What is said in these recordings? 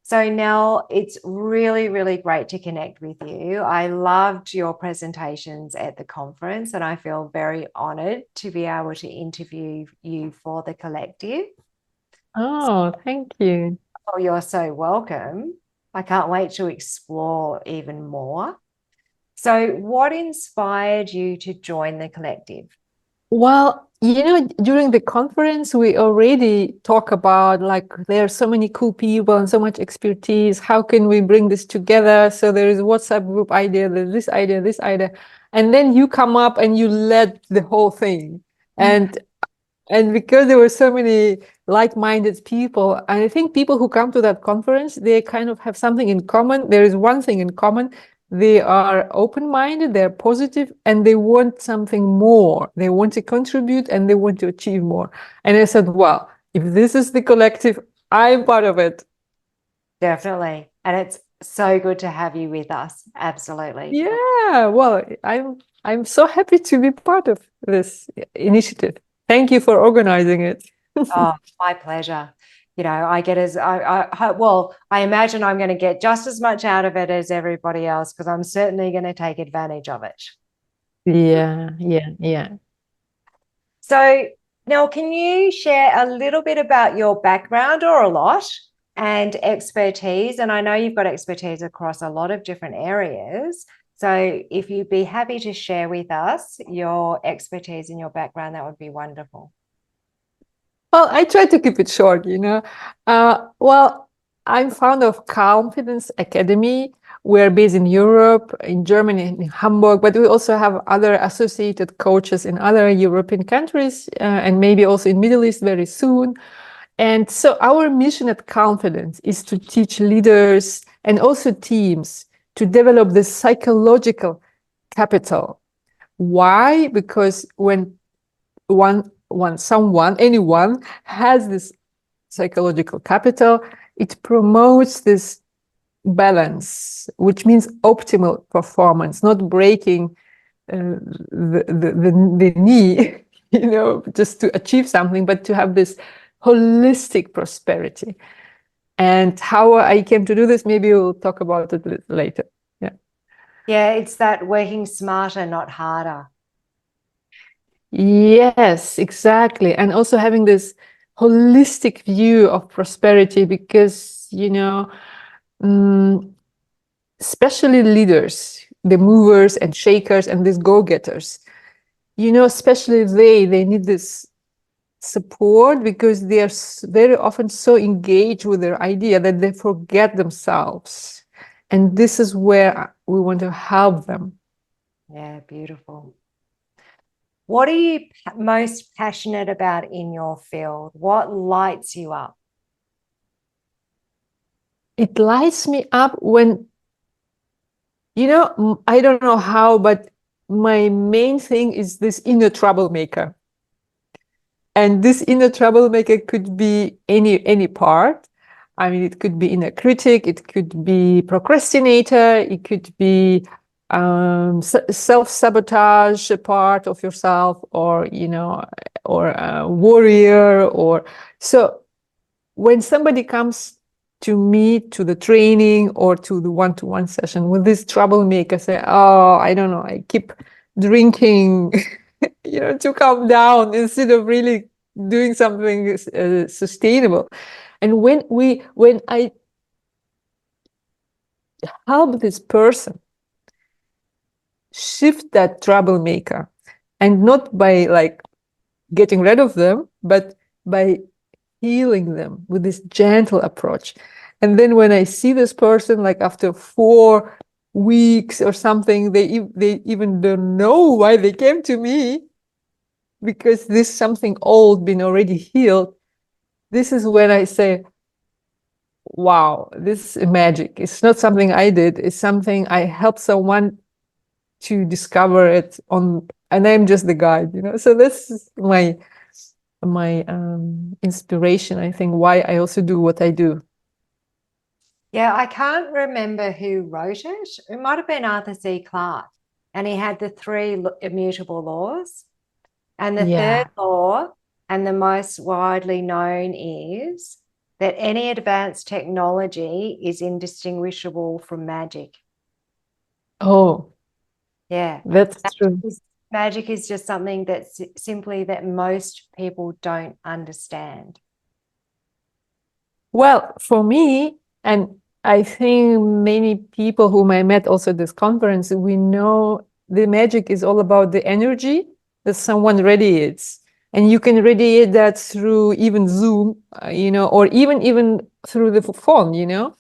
So, Nell, it's really, really great to connect with you. I loved your presentations at the conference, and I feel very honored to be able to interview you for the collective. Oh, thank you. Oh, you're so welcome. I can't wait to explore even more. So, what inspired you to join the collective? Well, during the conference, we already talk about like there are so many cool people and so much expertise. How can we bring this together? So there is WhatsApp group idea, there's this idea, this idea. And then you come up and you led the whole thing. And and because there were so many like-minded people, and I think people who come to that conference, they kind of have something in common. There is one thing in common. They are open-minded, they're positive, and they want something more. They want to contribute and they want to achieve more. And I said, well, if this is the collective, I'm part of it. Definitely. And it's so good to have you with us. Absolutely. Yeah, well, I'm so happy to be part of this initiative. Thank you for organizing it. Oh, my pleasure. I get well, I imagine I'm going to get just as much out of it as everybody else because I'm certainly going to take advantage of it. Yeah, yeah, yeah. So, Nell, can you share a little bit about your background or a lot and expertise? And I know you've got expertise across a lot of different areas. So, if you'd be happy to share with us your expertise and your background, that would be wonderful. Well, I try to keep it short. Well, I'm founder of Confidence Academy. We're based in Europe, in Germany, in Hamburg, but we also have other associated coaches in other European countries, and maybe also in Middle East very soon. And so our mission at Confidence is to teach leaders and also teams to develop the psychological capital. Why? Because anyone has this psychological capital, it promotes this balance, which means optimal performance, not breaking the knee, just to achieve something, but to have this holistic prosperity. And how I came to do this, maybe we'll talk about it later. Yeah. Yeah, it's that working smarter, not harder. Yes, exactly. And also having this holistic view of prosperity because, mm, especially leaders, the movers and shakers and these go-getters, especially they need this support because they are very often so engaged with their idea that they forget themselves. And this is where we want to help them. Yeah, beautiful. What are you most passionate about in your field? What lights you up? It lights me up when, I don't know how, but my main thing is this inner troublemaker. And this inner troublemaker could be any part. I mean, it could be inner critic, it could be procrastinator, it could be self-sabotage part of yourself, or a warrior, or so. When somebody comes to me to the training or to the one-to-one session with this troublemaker, say, "Oh, I don't know, I keep drinking." To calm down instead of really doing something sustainable. And when I help this person shift that troublemaker, and not by like getting rid of them, but by healing them with this gentle approach. And then when I see this person, like after 4 weeks or something, they even don't know why they came to me, because this something old been already healed. This is when I say, wow, this is magic. It's not something I did. It's something I helped someone to discover it on, and I'm just the guide. So this is my inspiration, I think, why I also do what I do. Yeah, I can't remember who wrote it. It might have been Arthur C. Clarke. And he had the three immutable laws. And the third Yeah. law, and the most widely known, is that any advanced technology is indistinguishable from magic. Oh, Yeah. that's true. Magic is just something that's simply that most people don't understand. Well, for me, and I think many people whom I met also at this conference, we know the magic is all about the energy that someone radiates. And you can radiate that through even Zoom, or even through the phone,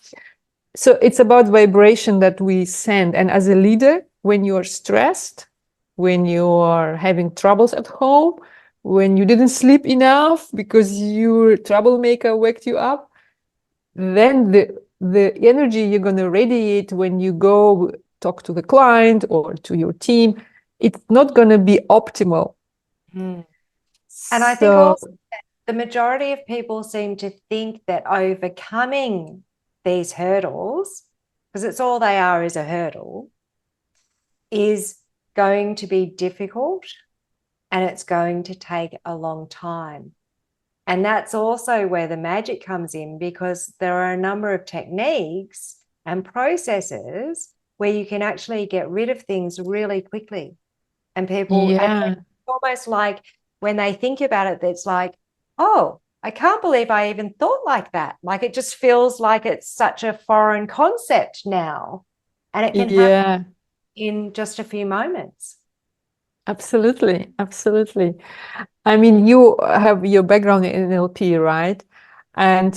So it's about vibration that we send. And as a leader, when you're stressed, when you're having troubles at home, when you didn't sleep enough because your troublemaker waked you up, then the energy you're going to radiate when you go talk to the client or to your team, it's not going to be optimal. Mm. And I think So also the majority of people seem to think that overcoming these hurdles, because it's all they are is a hurdle, is going to be difficult and it's going to take a long time. And that's also where the magic comes in, because there are a number of techniques and processes where you can actually get rid of things really quickly. And people, and yeah, it's almost like when they think about it, it's like, oh, I can't believe I even thought like that. Like it just feels like it's such a foreign concept now. And it can happen yeah, in just a few moments. absolutely, absolutely. I mean, you have your background in NLP, right? And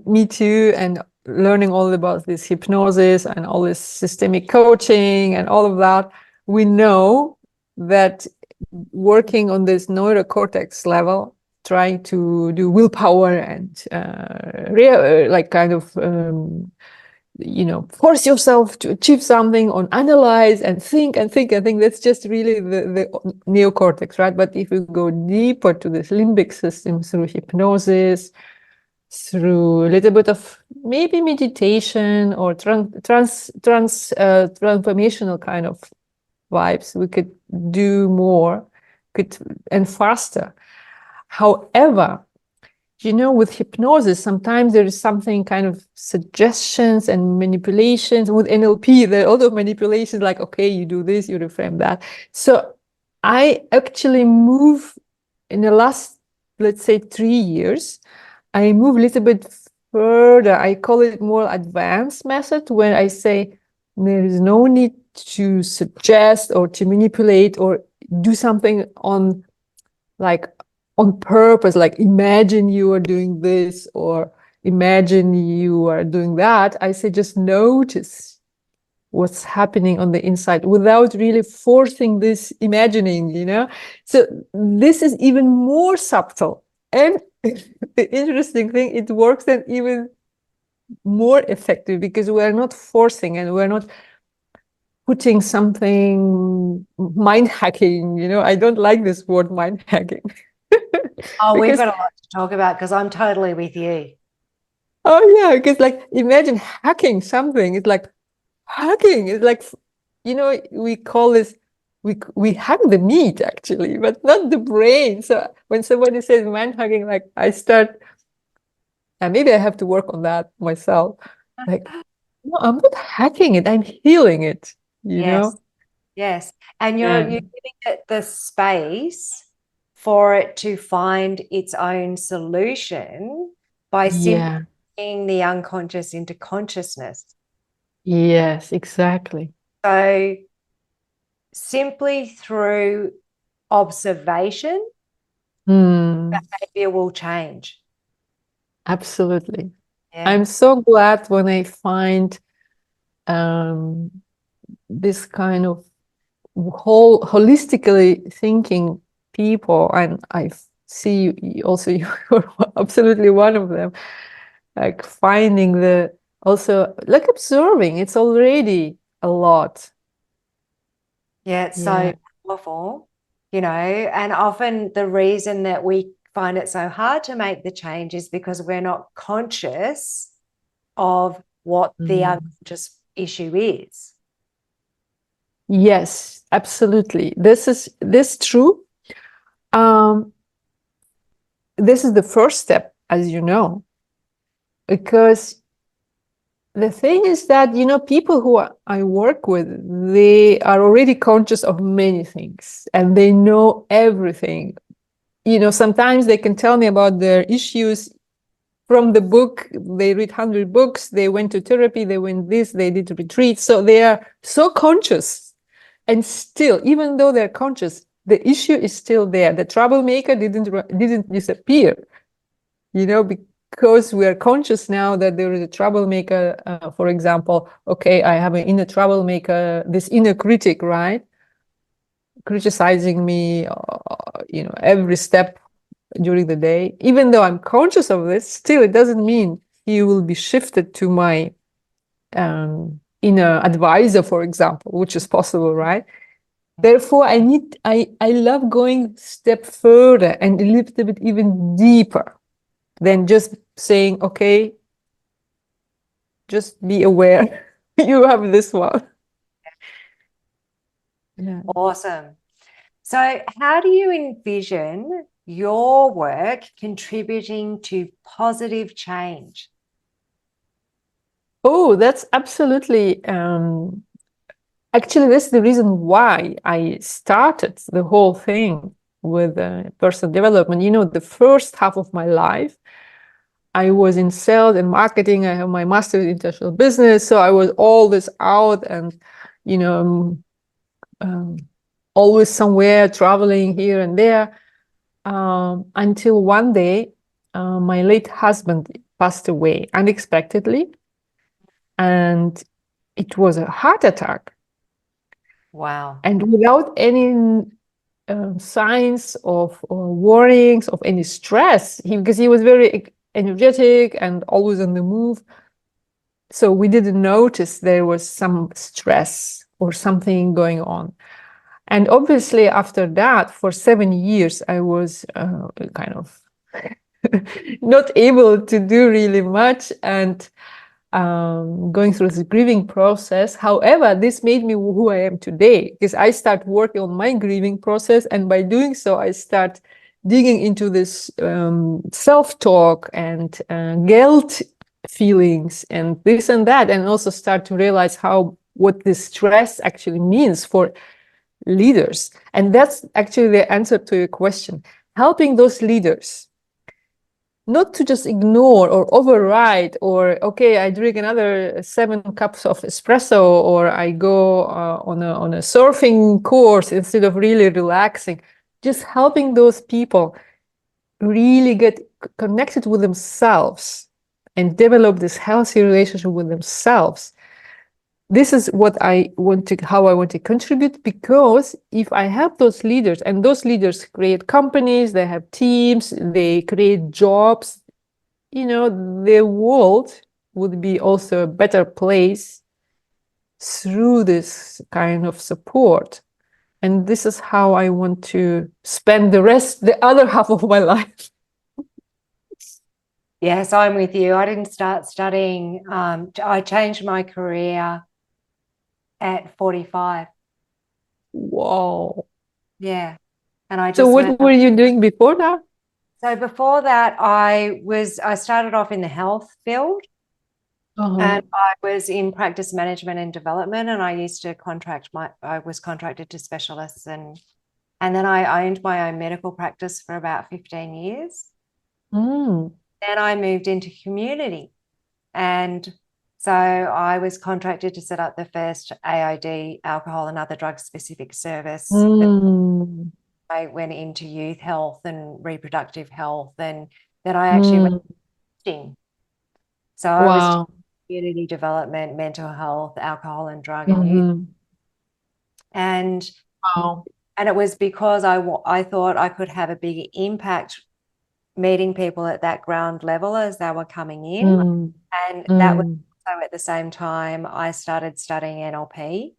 me too. And learning all about this hypnosis and all this systemic coaching and all of that, we know that working on this neurocortex level, trying to do willpower and like kind of force yourself to achieve something, or analyze and think and think and think, that's just really the neocortex, right? But if you go deeper to this limbic system through hypnosis, through a little bit of maybe meditation or transformational kind of vibes, we could do more, could and faster. However, with hypnosis, sometimes there is something kind of suggestions and manipulations. With NLP, there are a lot of manipulations, like, okay, you do this, you reframe that. So I actually move in the last, let's say, 3 years, I move a little bit further. I call it more advanced method, where I say there is no need to suggest or to manipulate or do something on purpose, like imagine you are doing this or imagine you are doing that. I say just notice what's happening on the inside without really forcing this imagining. So this is even more subtle. And the interesting thing, it works then even more effective, because we're not forcing and we're not putting something mind hacking. I don't like this word mind hacking. Oh, we've Because got a lot to talk about because I'm totally with you. oh yeah, because like imagine hacking something. It's like hacking. It's like we call this we hack the meat actually, but not the brain. So when somebody says man hacking, like I start, and maybe I have to work on that myself. Like, no, I'm not hacking it. I'm healing it. You Yes. know? Yes. And you're Yeah. giving it the space for it to find its own solution by simply Yeah. bringing the unconscious into consciousness. Yes. Exactly. So simply through observation, Hmm. behavior will change. Absolutely. Yeah. I'm so glad when I find um, this kind of holistically thinking people, and I see also you're absolutely one of them, like finding the also like observing, it's already a lot. Yeah, it's so Yeah. powerful, and often the reason that we find it so hard to make the change is because we're not conscious of what the Mm. unconscious issue is. Yes, absolutely, this true. um this is the first step, as you know. because the thing is that, people who I work with, they are already conscious of many things and they know everything. Sometimes they can tell me about their issues from the book. They read 100 books, they went to therapy, they went this, they did retreats. So they are so conscious. And still, even though they're conscious, the issue is still there. The troublemaker didn't disappear, because we are conscious now that there is a troublemaker. For example, okay, I have an inner troublemaker, this inner critic, right? Criticizing me, every step during the day. Even though I'm conscious of this, still it doesn't mean he will be shifted to my inner advisor, for example, which is possible, right? Therefore, I love going step further and a little bit even deeper than just saying, okay, just be aware you have this one. Yeah. Awesome. So, how do you envision your work contributing to positive change? Oh, that's absolutely actually, that's the reason why I started the whole thing with personal development. The first half of my life, I was in sales and marketing. I have my master's in international business. So I was all this out and, you know, always somewhere traveling here and there, until one day, my late husband passed away unexpectedly. And it was a heart attack. Wow. And without any signs of or warnings of any stress, because he was very energetic and always on the move. So we didn't notice there was some stress or something going on. And obviously, after that, for 7 years, I was kind of not able to do really much and going through the grieving process. However, this made me who I am today, because I start working on my grieving process. And by doing so, I start digging into this self-talk and guilt feelings and this and that, and also start to realize what this stress actually means for leaders. And that's actually the answer to your question, helping those leaders not to just ignore or override, or okay, I drink another 7 cups of espresso, or I go on a surfing course instead of really relaxing. Just helping those people really get connected with themselves and develop this healthy relationship with themselves. This is how I want to contribute, because if I have those leaders, and those leaders create companies, they have teams, they create jobs, the world would be also a better place through this kind of support. And this is how I want to spend the other half of my life. Yes, I'm with you. I didn't start studying. I changed my career at 45. Wow. Yeah. And I So just went. what were you doing before that? So before that, I started off in the health field, and I was in practice management and development, and I used to I was contracted to specialists, and then I owned my own medical practice for about 15 years. Mm. Then I moved into community. And so I was contracted to set up the first AID, alcohol and other drug specific service. Mm. I went into youth health and reproductive health, and then I actually went Mm. teaching. So I was Wow. community development, mental health, alcohol and drug and youth. Mhm. And Wow. it was because I thought I could have a bigger impact meeting people at that ground level as they were coming in. Mm. And that was Mm. also at the same time I started studying NLP,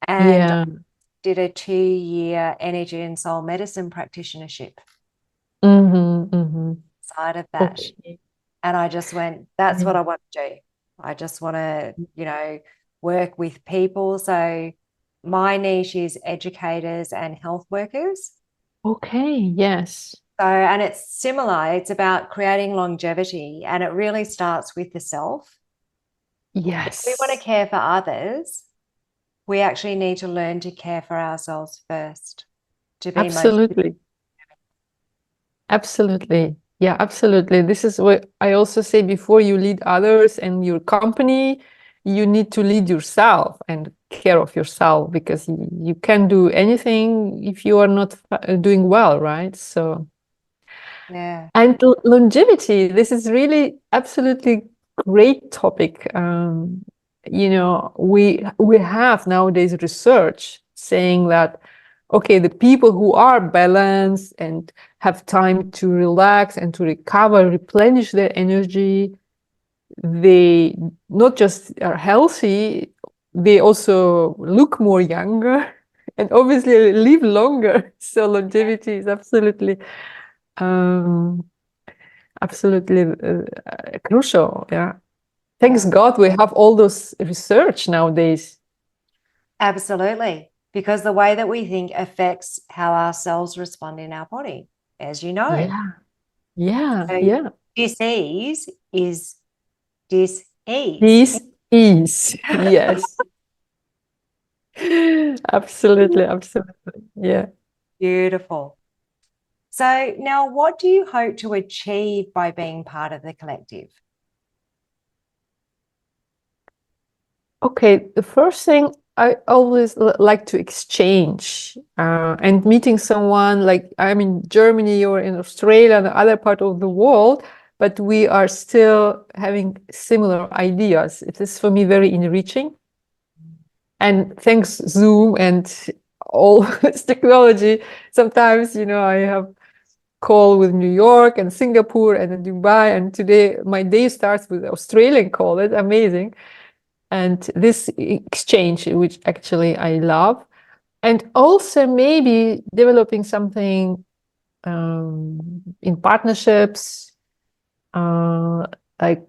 and Yeah. did a 2-year energy and soul medicine practitionership Mm-hmm. Mm-hmm. side of that. Okay. And I just went, that's what Yeah. I want to do. I just want to, work with people. So my niche is educators and health workers. Okay. Yes. So, and it's similar. It's about creating longevity, and it really starts with the self. If we want to Yes, care for others, we actually need to learn to care for ourselves first to be most. absolutely. Absolutely. Yeah, absolutely. This is what I also say before you lead others and your company, you need to lead yourself and care of yourself because you can't do anything if you are not doing well, right? So, Yeah, and longevity, this is really absolutely great topic. We have nowadays research saying that okay, the people who are balanced and have time to relax and to recover, replenish their energy, they not just are healthy, they also look more younger and obviously live longer. So longevity is um, absolutely crucial. Yeah. Thanks yeah, God we have all those research nowadays. absolutely. Because the way that we think affects how our cells respond in our body, as you know. Yeah. Yeah. So, Yeah. dis-ease is dis-ease. This is, yes. Absolutely. Absolutely. Yeah. Beautiful. So, now what do you hope to achieve by being part of the collective? Okay, the first thing I always like to exchange and meeting someone like I'm in Germany or in Australia, the other part of the world, but we are still having similar ideas. It is for me very enriching. And thanks Zoom and all this technology, sometimes, I have call with New York and Singapore and Dubai, and today my day starts with Australian call. It's amazing. And this exchange, which actually I love, and also maybe developing something in partnerships, uh, like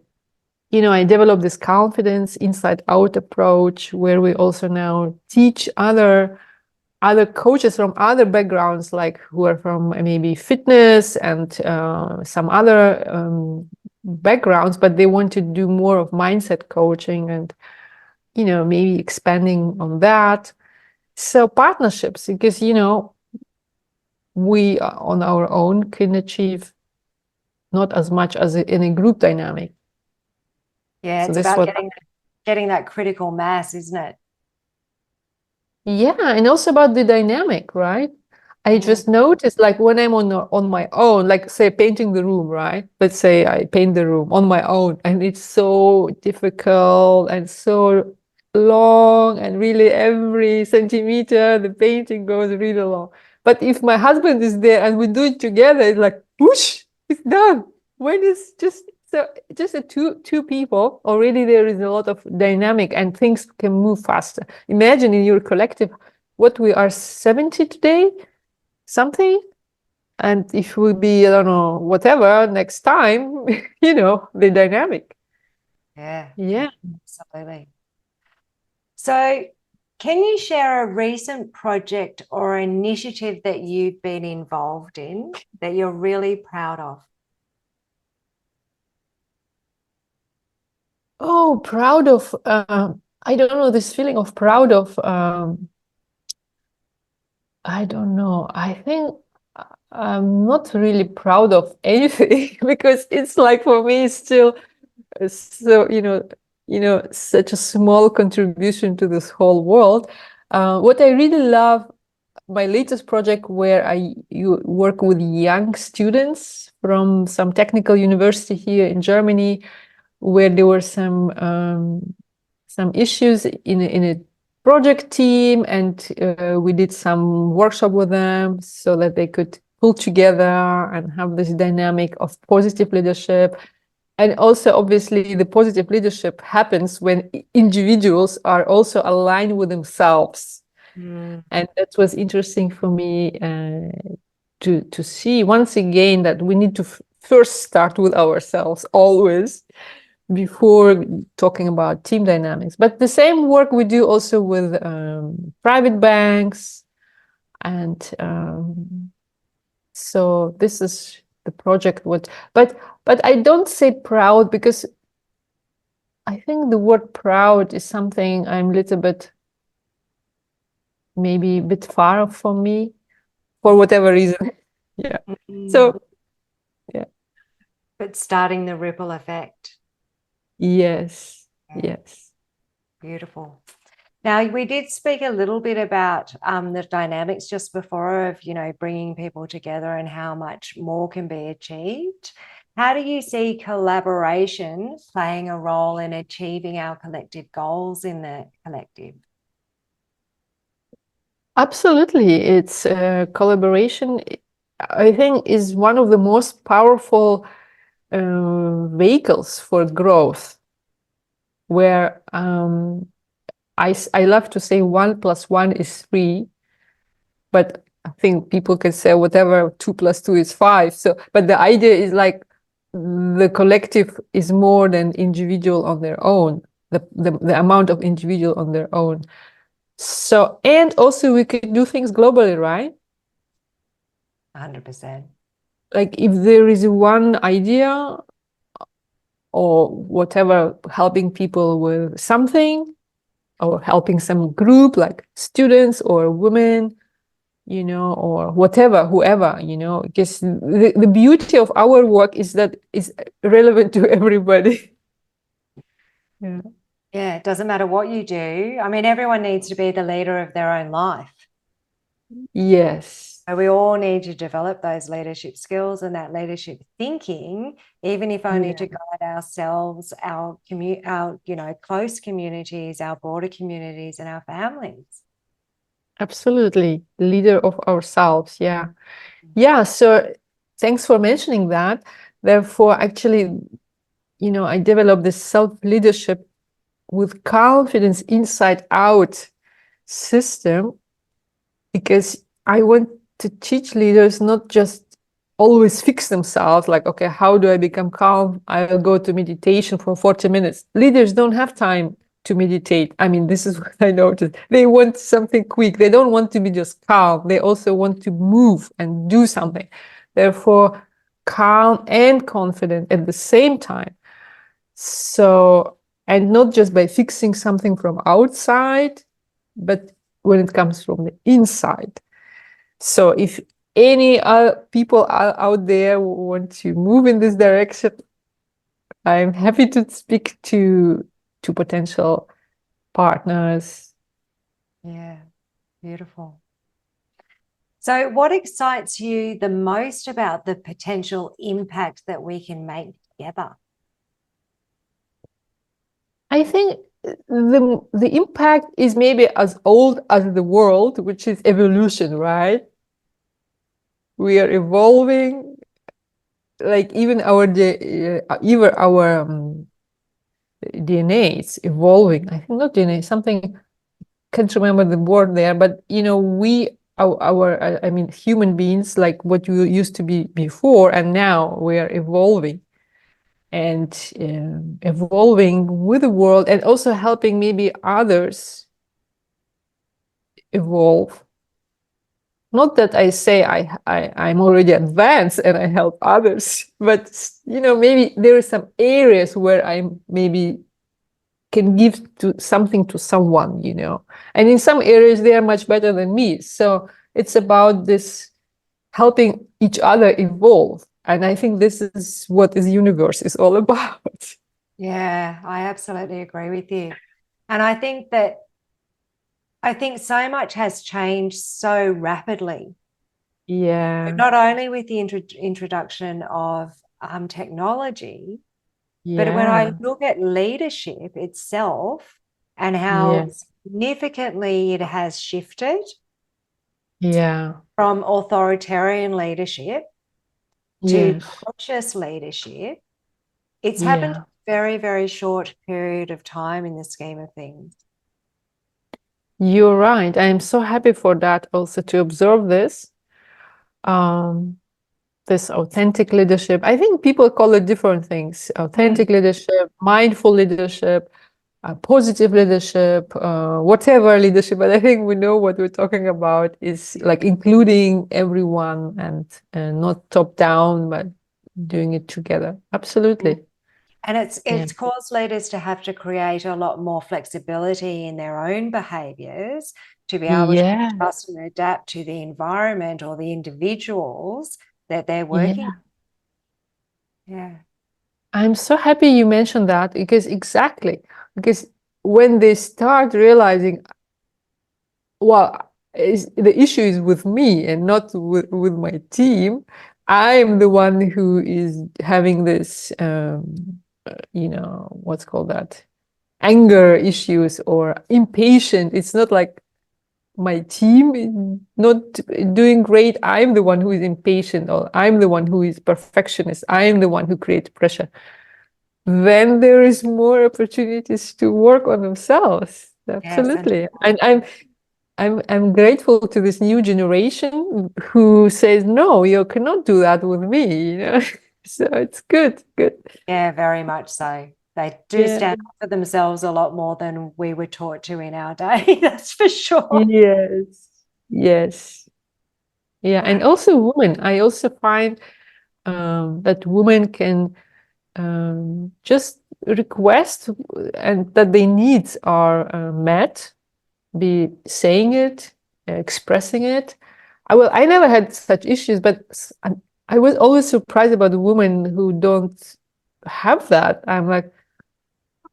I developed this confidence inside out approach where we also now teach other coaches from other backgrounds, like who are from maybe fitness and some other backgrounds, but they want to do more of mindset coaching and maybe expanding on that. So partnerships, because we on our own can achieve not as much as in a group dynamic. Yeah, So it's this about was getting that critical mass, isn't it? Yeah, and also about the dynamic, right? I Mm, just noticed, like when I'm on my own, like say painting the room, right? Let's say I paint the room on my own, and it's so difficult and so long, and really every centimeter the painting goes really long. But if my husband is there and we do it together, it's like whoosh, it's done. When it's just a two people, already there is a lot of dynamic and things can move faster. Imagine in your collective what we are 70 today, something. And if we be, I don't know, whatever next time, the dynamic. yeah, Yeah. absolutely. So, can you share a recent project or initiative that you've been involved in that you're really proud of? Oh, proud of, I don't know, this feeling of proud of, I don't know. I think I'm not really proud of anything because it's like for me, it's still so such a small contribution to this whole world. What I really love, my latest project where you work with young students from some technical university here in Germany, where there were some issues in a project team, and we did some workshop with them so that they could pull together and have this dynamic of positive leadership. And also, obviously, the positive leadership happens when individuals are also aligned with themselves. Mm, And that was interesting for me to see once again that we need to first start with ourselves always before talking about team dynamics. But the same work we do also with private banks and So this is the project. But I don't say proud because I think the word proud is something I'm a little bit, maybe a bit far from me for whatever reason. Yeah. Mm. So yeah. But starting the ripple effect. Yes. Yeah, Yes. beautiful. Now, we did speak a little bit about the dynamics just before of, bringing people together and how much more can be achieved. How do you see collaboration playing a role in achieving our collective goals in the collective? Absolutely. It's collaboration, I think, is one of the most powerful vehicles for growth, where I love to say 1 + 1 is 3, but I think people can say whatever, 2 + 2 is 5. So, but the idea is like the collective is more than individual on their own, the amount of individual on their own. So, and also we can do things globally, right? 100%. Like if there is one idea or whatever, helping people with something or helping some group like students or women, or whatever, whoever, because the beauty of our work is that it's relevant to everybody. Yeah. Yeah, it doesn't matter what you do. I mean, everyone needs to be the leader of their own life. Yes. So we all need to develop those leadership skills and that leadership thinking, even if only to Yeah. guide ourselves, our close communities, our border communities, and our families. Absolutely. Leader of ourselves. Yeah. Yeah. So thanks for mentioning that. Therefore, actually, I developed this self-leadership with confidence inside out system because I want to teach leaders not just always fix themselves, like, okay, how do I become calm? I'll go to meditation for 40 minutes. Leaders don't have time to meditate. I mean, this is what I noticed. They want something quick. They don't want to be just calm. They also want to move and do something. Therefore, calm and confident at the same time. So, and not just by fixing something from outside, but when it comes from the inside. So if any people are out there who want to move in this direction, I'm happy to speak to potential partners. Yeah, beautiful. So, what excites you the most about the potential impact that we can make together? I think the impact is maybe as old as the world, which is evolution, right? We are evolving, like even our DNA is evolving. I think not DNA, something, can't remember the word there, but we I mean human beings, like what you used to be before, and now we are evolving and evolving with the world and also helping maybe others evolve. Not that I say I'm already advanced and I help others, but maybe there are some areas where I maybe can give to something to someone, and in some areas they are much better than me. So it's about this helping each other evolve, and I think this is what this universe is all about. Yeah, I absolutely agree with you. And I think so much has changed so rapidly, Yeah. not only with the introduction of technology, but when I Yeah. look at leadership itself and how Yes. significantly it has shifted Yeah. from authoritarian leadership to Yes. conscious leadership, it's happened in Yeah. a very, very short period of time in the scheme of things. You're right. I am so happy for that also to observe this. Um, this authentic leadership. I think people call it different things. Mm. Authentic leadership, mindful leadership, positive leadership, whatever leadership, but I think we know what we're talking about is like including everyone and not top down, but doing it together. Absolutely. And Yeah. it's caused leaders to have to create a lot more flexibility in their own behaviors to be able to Yeah. adjust and adapt to the environment or the individuals that they're working. Yeah. Yeah. I'm so happy you mentioned that because when they start realizing, well, the issue is with me and not with my team. I'm the one who is having this, what's called that? Anger issues or impatient. It's not like my team is not doing great. I'm the one who is impatient, or I'm the one who is perfectionist. I'm the one who creates pressure. Then there is more opportunities to work on themselves. Yes. And Absolutely. And I'm grateful to this new generation who says, no, you cannot do that with me. So it's good, good. yeah, very much so. They do Yeah. stand up for themselves a lot more than we were taught to in our day. That's for sure. Yes. Yes. Yeah. And also women. I also find that women can just request and that their needs are met, be saying it, expressing it. I never had such issues, but I was always surprised about the women who don't have that. I'm like,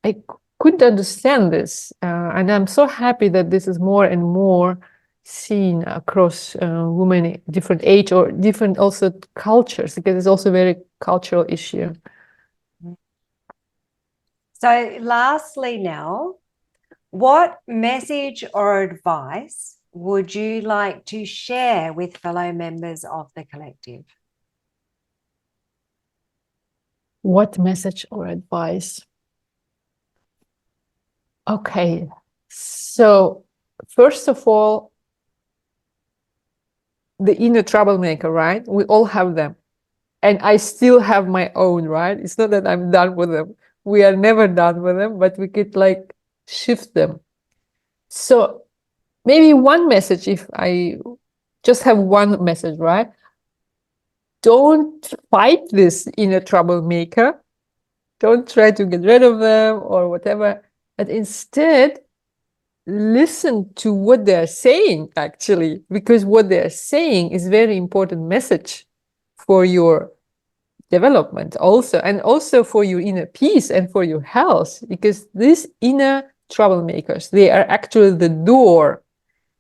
I couldn't understand this, and I'm so happy that this is more and more seen across women, different age or different also cultures, because it's also a very cultural issue. So, lastly, now, what message or advice would you like to share with fellow members of the collective? What message or advice? Okay, so first of all, the inner troublemaker, right? We all have them. And I still have my own, right? It's not that I'm done with them. We are never done with them, but we could like shift them. So maybe one message, if I just have one message, right? Don't fight this inner troublemaker. Don't try to get rid of them or whatever, but instead listen to what they're saying, actually, because what they're saying is very important message for your development also, and also for your inner peace and for your health, because these inner troublemakers, they are actually the door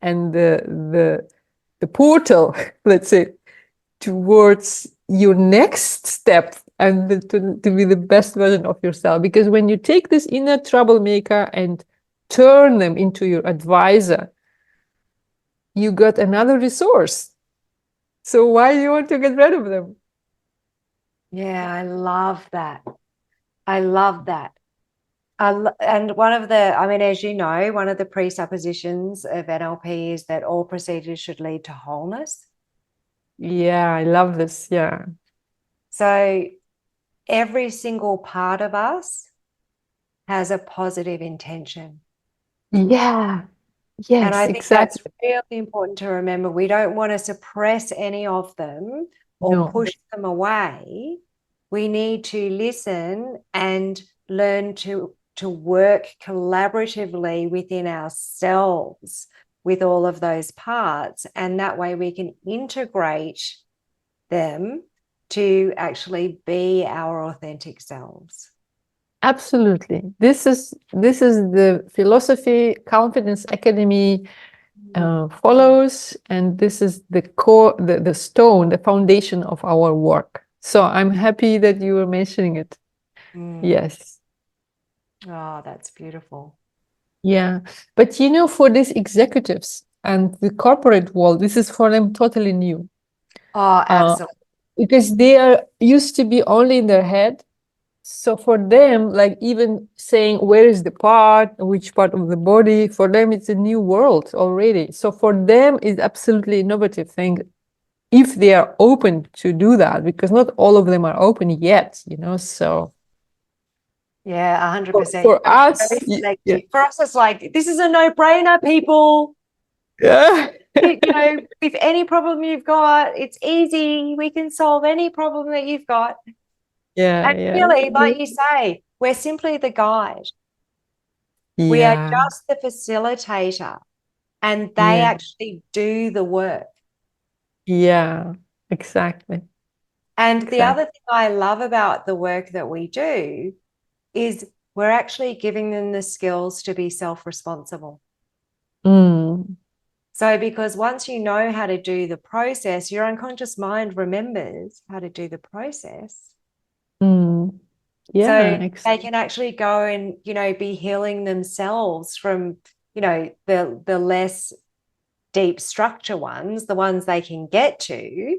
and the portal, let's say, towards your next step and to be the best version of yourself. Because when you take this inner troublemaker and turn them into your advisor, you got another resource. So why do you want to get rid of them? Yeah, I love that. I love that. And one of the, I mean, as you know, one of the presuppositions of NLP is that all procedures should lead to wholeness. Yeah, I love this. Yeah. So every single part of us has a positive intention. Yeah. And Yes, I think that's exactly. really important to remember. We don't want to suppress any of them or No, push them away. We need to listen and learn to work collaboratively within ourselves with all of those parts. And that way we can integrate them to actually be our authentic selves. absolutely. This is the philosophy Confidence Academy follows, and this is the core, the stone, the foundation of our work. So I'm happy that you were mentioning it. Mm. Yes. Oh, that's beautiful. Yeah. But for these executives and the corporate world, this is for them totally new. Oh, Uh, absolutely. because they are used to be only in their head. So for them, like even saying where is the part, which part of the body, for them it's a new world already. So for them it's absolutely innovative thing if they are open to do that, because not all of them are open yet, so Yeah, 100%. For us, Very yeah. selective. For us, it's like, this is a no-brainer, people. Yeah. If any problem you've got, it's easy. We can solve any problem that you've got. Yeah, And yeah. really, like you say, we're simply the guide. We are Yeah, just the facilitator, and they yeah, actually do the work. yeah, exactly, And the exactly. other thing I love about the work that we do is we're actually giving them the skills to be self-responsible. Mm, So, because once you know how to do the process, your unconscious mind remembers how to do the process. mm. Yeah, So they exactly. can actually go and, be healing themselves from, the less deep structure ones, the ones they can get to.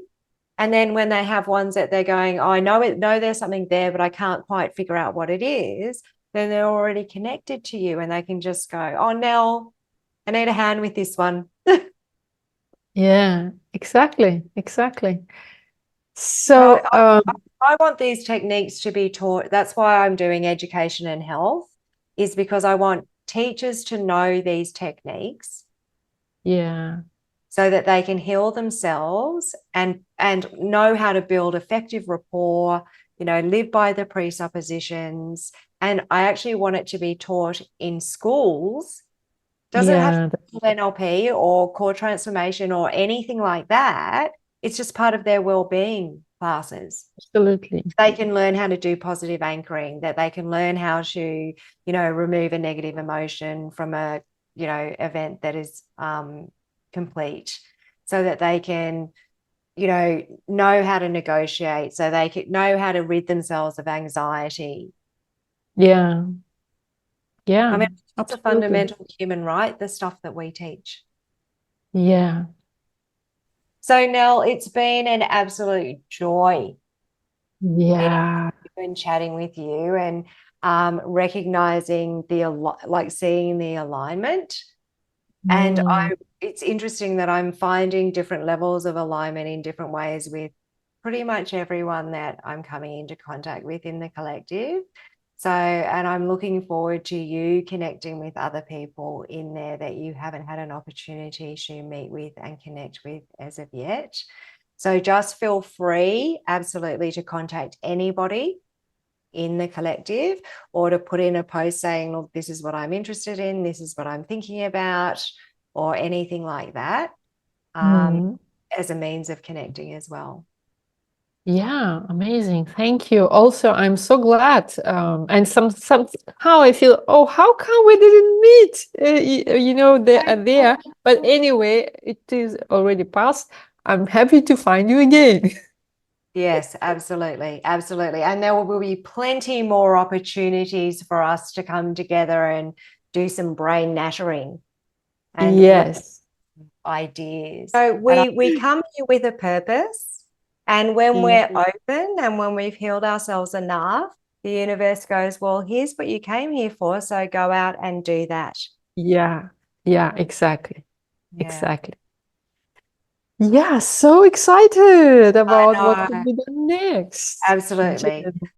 And then when they have ones that they're going, oh, I know there's something there, but I can't quite figure out what it is, then they're already connected to you and they can just go, oh, Nell, I need a hand with this one. Yeah, exactly, exactly. So So, I want these techniques to be taught. That's why I'm doing education and health, is because I want teachers to know these techniques yeah, so that they can heal themselves and know how to build effective rapport, live by the presuppositions. And I actually want it to be taught in schools. Doesn't have to yeah, be NLP or core transformation or anything like that. It's just part of their well-being classes. absolutely. They can learn how to do positive anchoring, that they can learn how to, remove a negative emotion from a, event that is complete, so that they can, know how to negotiate, so they can know how to rid themselves of anxiety. Yeah, I yeah, mean, it's a absolutely. fundamental human right, the stuff that we teach. Yeah, So, Nell, it's been an absolute joy meeting yeah. you and chatting with you, and recognizing like seeing the alignment. And Mm, it's interesting that I'm finding different levels of alignment in different ways with pretty much everyone that I'm coming into contact with in the collective. So, and I'm looking forward to you connecting with other people in there that you haven't had an opportunity to meet with and connect with as of yet. So just feel free, absolutely, to contact anybody in the collective, or to put in a post saying, look, this is what I'm interested in, this is what I'm thinking about, or anything like that, mm. as a means of connecting as well. Yeah, amazing. Thank you. Also, I'm so glad. And somehow I feel, oh, how come we didn't meet? They are there. But anyway, it is already past. I'm happy to find you again. Yes, absolutely. Absolutely. And there will be plenty more opportunities for us to come together and do some brain nattering and work Yes. ideas. So we come here with a purpose. And when Yeah. we're open and when we've healed ourselves enough, the universe goes, well, here's what you came here for. So go out and do that. Yeah. Yeah, exactly. Yeah. Exactly. Yeah, so excited I about what could know. be done next. Absolutely.